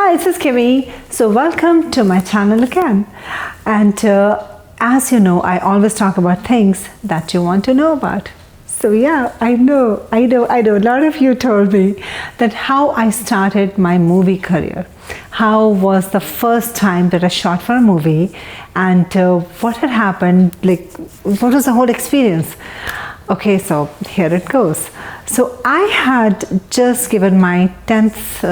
Hi, this is Kimi. So welcome to my channel again. And as you know, I always talk about things that you want to know about. So yeah, I know. A lot of you told me that how I started my movie career. How was the first time that I shot for a movie, and what had happened, like what was the whole experience. Okay, so here it goes. So I had just given my 10th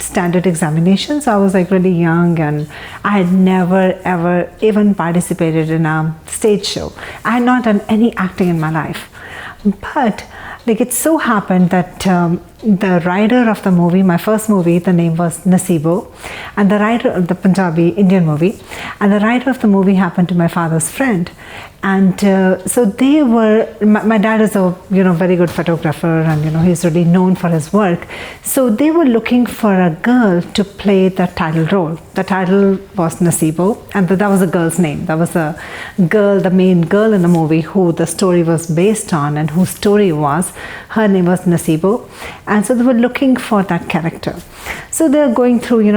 standard examination. So I was like really young, and I had never ever even participated in a stage show. I had not done any acting in my life. But like it so happened that the writer of the movie, my first movie, the name was Nasibo, and the writer of the Punjabi Indian movie, and the writer of the movie happened to my father's friend. And so they were, my dad is a very good photographer, and he's really known for his work. So they were looking for a girl to play the title role. The title was Nasibo, and that was a girl's name. That was a girl, the main girl in the movie, who the story was based on, and whose story was, her name was Nasibo. And so they were looking for that character. So they're going through,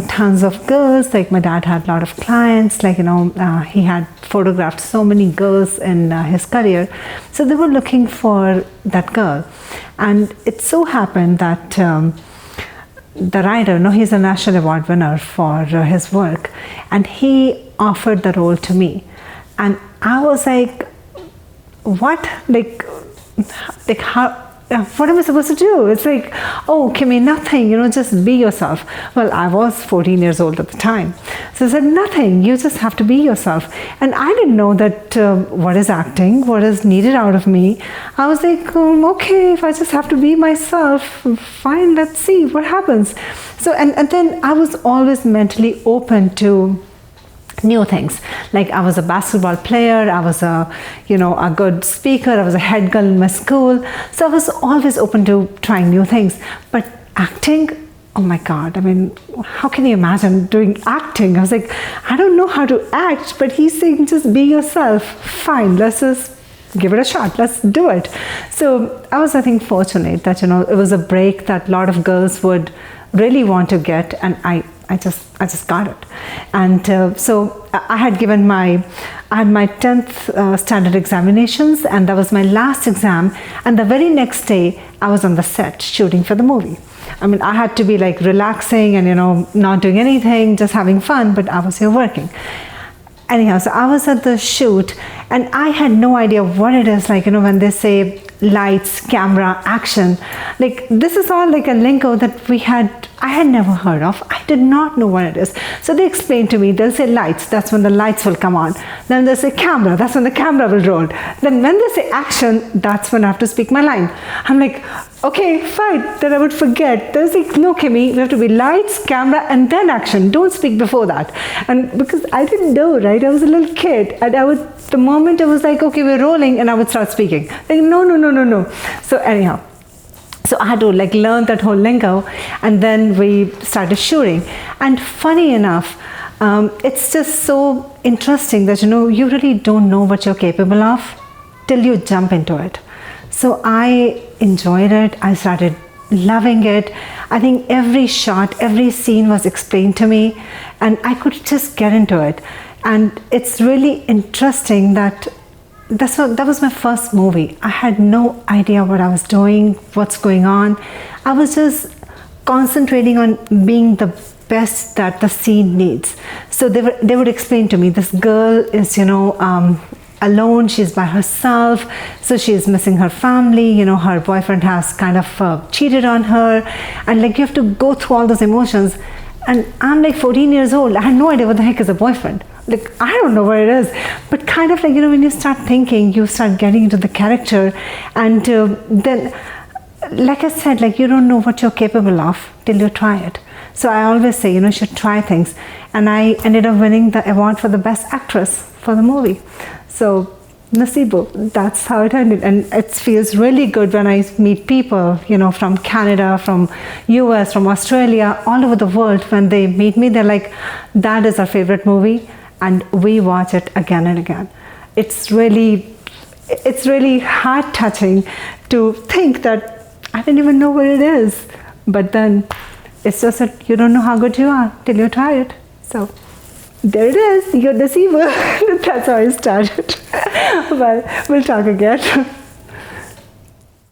tons of girls. Like my dad had a lot of clients. Like he had photographed so many girls in his career. So they were looking for that girl, and it so happened that the writer, he's a national award winner for his work, and he offered the role to me. And I was like, what? Like how? What am I supposed to do? It's like, oh, Kimi, nothing, just be yourself. Well, I was 14 years old at the time. So I said, nothing, you just have to be yourself. And I didn't know that what is acting, what is needed out of me. I was like, okay, if I just have to be myself, fine, let's see what happens. So, and then I was always mentally open to new things. Like I was a basketball player, I was a good speaker, I was a head girl in my school. So I was always open to trying new things. But acting, oh my God, I mean, how can you imagine doing acting? I was like, I don't know how to act, but he's saying just be yourself. Fine, let's just give it a shot, let's do it. So I was, I think, fortunate that it was a break that a lot of girls would really want to get, and I just got it. And so I had my 10th standard examinations, and that was my last exam. And the very next day, I was on the set shooting for the movie. I mean, I had to be like relaxing and not doing anything, just having fun, but I was here working. Anyhow, so I was at the shoot, and I had no idea what it is like, when they say lights, camera, action. Like this is all like a lingo that I had never heard of. I did not know what it is. So they explained to me, they'll say lights, that's when the lights will come on. Then they'll say camera, that's when the camera will roll. Then when they say action, that's when I have to speak my line. I'm like, okay, fine. Then I would forget. They'll say, no, Kimi, you have to be lights, camera, and then action. Don't speak before that. And because I didn't know, right? I was a little kid, and the moment I was like, okay, we're rolling, and I would start speaking. Like, no. So anyhow, so I had to like learn that whole lingo, and then we started shooting. And funny enough, it's just so interesting that you really don't know what you're capable of till you jump into it. So I enjoyed it. I started loving it. I think every shot, every scene was explained to me, and I could just get into it. And it's really interesting that that was my first movie. I had no idea what I was doing, what's going on. I was just concentrating on being the best that the scene needs. So they would explain to me, this girl is alone, she's by herself, so she's missing her family, her boyfriend has kind of cheated on her, and like you have to go through all those emotions. And I'm like 14 years old, I had no idea what the heck is a boyfriend. Like, I don't know what it is, but kind of like, when you start thinking, you start getting into the character, and then, like I said, like you don't know what you're capable of till you try it. So I always say, you should try things. And I ended up winning the award for the best actress for the movie. So Nasibo, that's how it ended. And it feels really good when I meet people, from Canada, from US, from Australia, all over the world. When they meet me, they're like, that is our favorite movie, and we watch it again and again. It's really heart touching to think that I didn't even know what it is. But then It's just that you don't know how good you are till you try it. So there it is, you're the deceiver. That's how I started. Well, we'll talk again.